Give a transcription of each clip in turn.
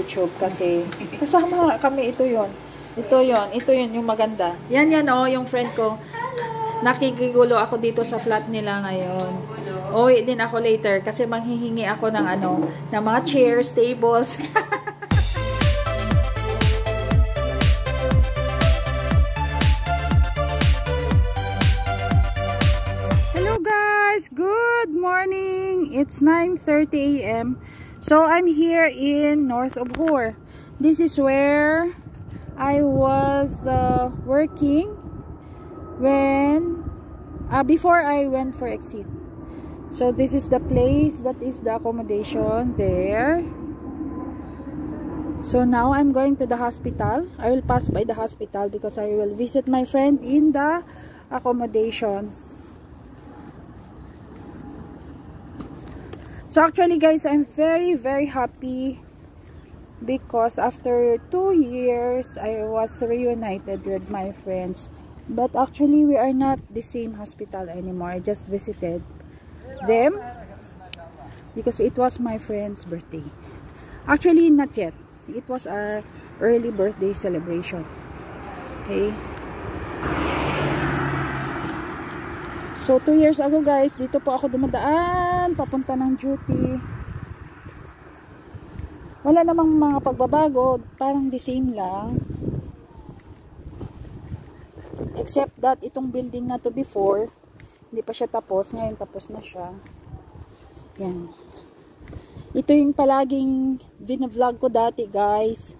YouTube kasi kasama kami. Ito yon. Ito yon yung maganda. Yan oh, yung friend ko. Nakikigulo ako dito sa flat nila ngayon. Uwi din ako later kasi manghihingi ako ng ng mga chairs, tables. Hello guys, good morning. It's 9:30 a.m. So I'm here in North of Hor. This is where I was working when before I went for exit. So this is the place, that is the accommodation there. So now I'm going to the hospital. I will pass by the hospital because I will visit my friend in the accommodation. So actually guys, I'm very happy because after 2 years I was reunited with my friends. But actually we are not the same hospital anymore. I just visited them because it was my friend's birthday. Actually not yet. It was a early birthday celebration. Okay. So 2 years ago guys, dito po ako dumadaan papunta ng duty. Wala namang mga pagbabago, parang the same lang. Except that itong building na to before, hindi pa siya tapos, ngayon tapos na siya. Yan. Ito yung palaging vlog ko dati guys.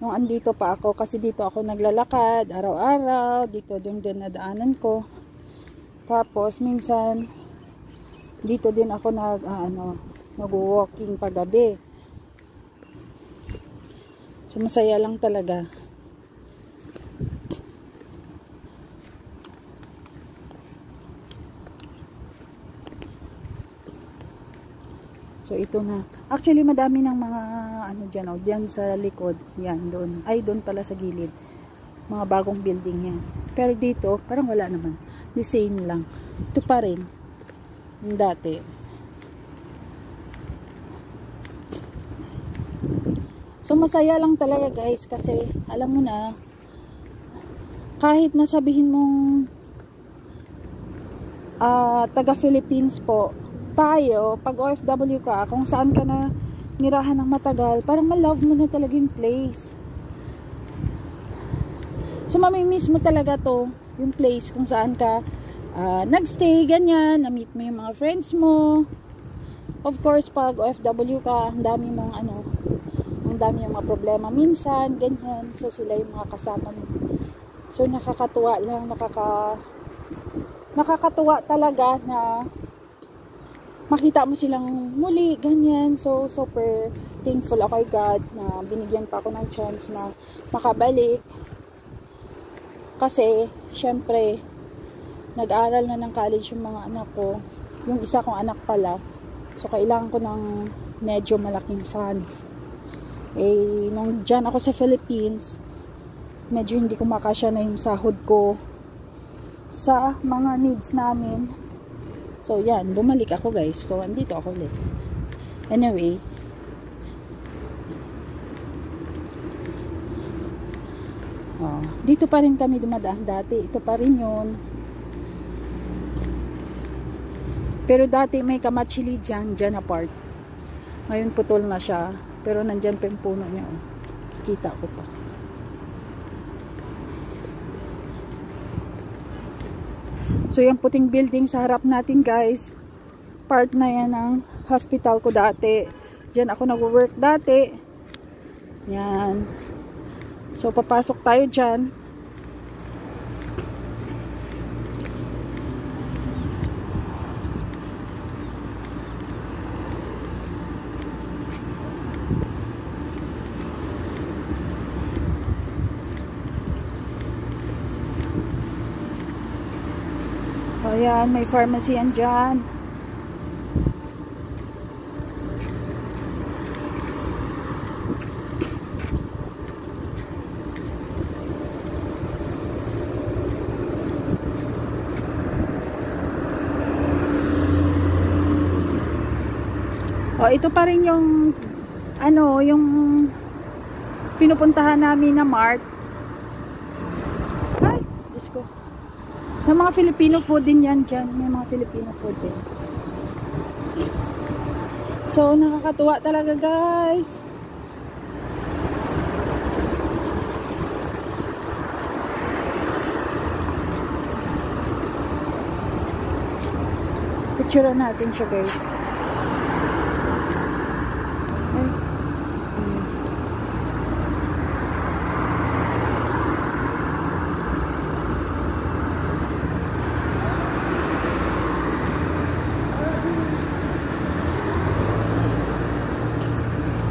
Nung andito pa ako, kasi dito ako naglalakad, araw-araw, dito yung dinadaanan ko. Tapos minsan, dito din ako nag-walking paggabi. So, masaya lang talaga. So, ito na. Actually, madami ng mga dyan sa likod. Yan, doon. Ay, doon pala sa gilid. Mga bagong building yan. Pero dito, parang wala naman. The same lang. Ito pa rin. Yung dati. So, masaya lang talaga guys kasi alam mo na kahit nasabihin mong taga Philippines po tayo, pag OFW ka, kung saan ka na nirahan ng matagal, parang ma-love mo na talaga yung place. So, mamimiss mo talaga to yung place kung saan ka nagstay, ganyan, na-meet mo yung mga friends mo. Of course, pag OFW ka, ang dami mong dami yung mga problema minsan, ganyan. So, sila yung mga kasama mo. So, nakakatuwa lang, nakakatuwa talaga na makita mo silang muli, ganyan. So, super thankful ako kay God na binigyan pa ako ng chance na makabalik. Kasi, syempre, nag-aral na ng college yung mga anak ko. Yung isa kong anak pala. So, kailangan ko ng medyo malaking funds. Nung dyan ako sa Philippines, medyo hindi ko makasya na yung sahod ko sa mga needs namin. So, yan. Bumalik ako guys. So, andito ako ulit. Anyway. Dito pa rin kami dumadaan dati. Ito pa rin yun. Pero dati may kamachili dyan apart. Ngayon putol na siya. Pero nandyan pa yung puno niya. Kita ko pa. So, yung puting building sa harap natin guys. Part na yan ng hospital ko dati. Diyan ako nag-work dati. Yan. So, papasok tayo dyan. Ayan, may pharmacy yan dyan. Ito pa rin yung ano, yung pinupuntahan namin na mart. Ay, Diyos ko. May mga Filipino food din yan dyan. May mga Filipino food din. So, nakakatuwa talaga, guys. Picture natin siya, guys. Ay.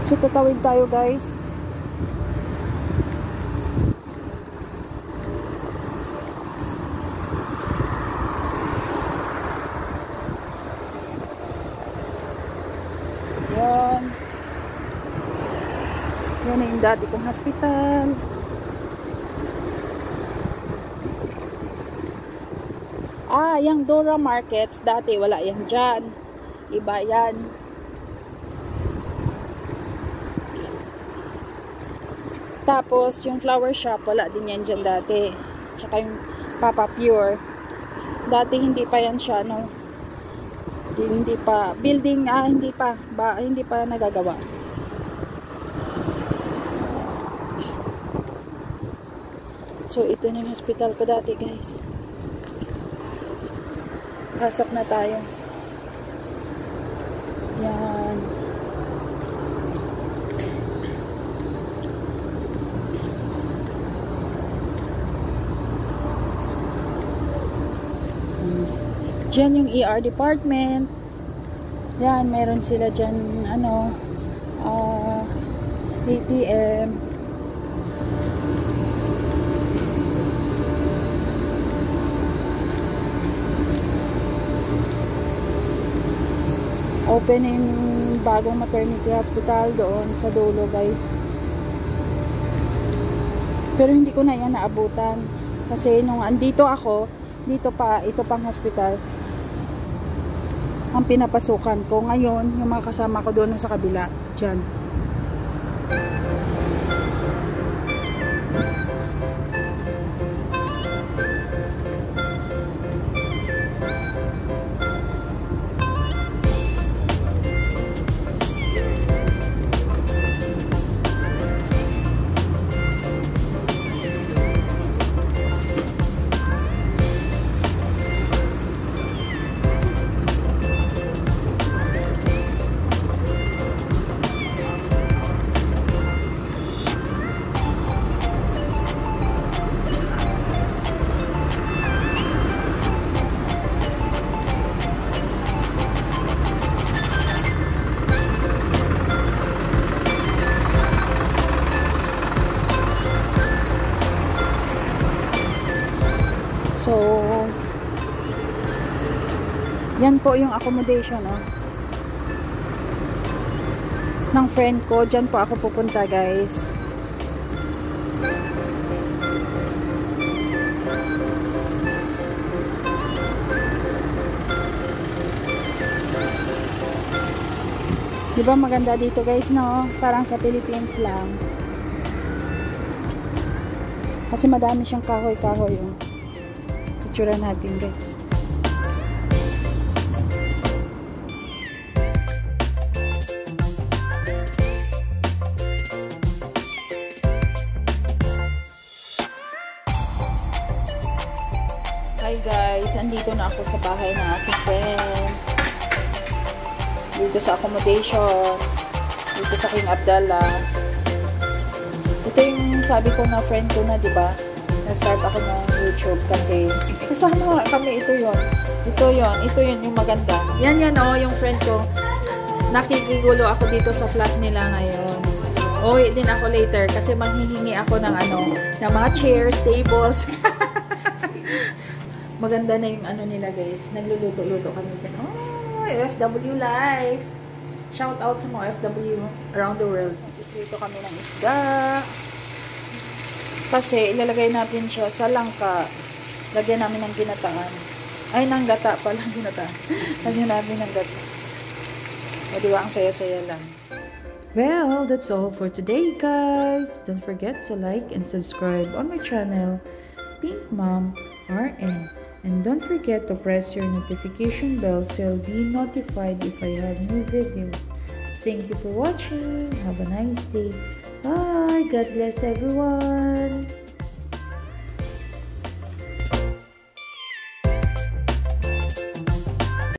So, tatawid tayo, guys. Yan. Yan na yung dati kong hospital. Ah, yung Dora Markets, dati wala yan dyan. Iba yan. Tapos, yung flower shop, wala din yan dyan dati. Tsaka yung Papa Pure. Dati hindi pa yan siya, no? Hindi pa. Building, hindi pa nagagawa. So, ito na yung hospital ko dati, guys. Pasok na tayo. Yan. Diyan yung ER department. Yan, meron sila dyan, ano, ATM. Open yung bagong maternity hospital doon sa dulo, guys. Pero hindi ko na yan naabutan. Kasi nung andito ako, dito pa, ito pang hospital ang pinapasukan ko. Ngayon, yung mga kasama ko doon sa kabila, dyan. So, yan po yung accommodation, ng friend ko. Diyan po ako pupunta, guys. Diba maganda dito, guys, no? Parang sa Philippines lang. Kasi madami siyang kahoy-kahoy, Picture natin, guys. Hi guys, andito na ako sa bahay ng aking friend. Dito sa accommodation. Dito sa King Abdallah. Ito yung sabi ko na friend ko na, diba? Na-start ako ng YouTube kasi kasama kami, ito yun yung maganda. Yan yung friend ko. Nakikigulo ako dito sa flat nila ngayon. Uwi din ako later kasi manghihingi ako ng ng mga chairs, tables. Maganda na yung nila, guys. Nagluluto-luto kami dyan. Oh, OFW life. Shout out sa mga OFW around the world. Dito kami ng isda. Kasi ilalagay natin siya sa langka. Lagyan namin ng ginataan. Ay, ng gata pala. Ginataan. Lagyan namin ng gata. O, diba? Ang saya-saya lang. Well, that's all for today, guys. Don't forget to like and subscribe on my channel, Pink Mom RN. And don't forget to press your notification bell so you'll be notified if I have new videos. Thank you for watching. Have a nice day. Bye. God bless everyone.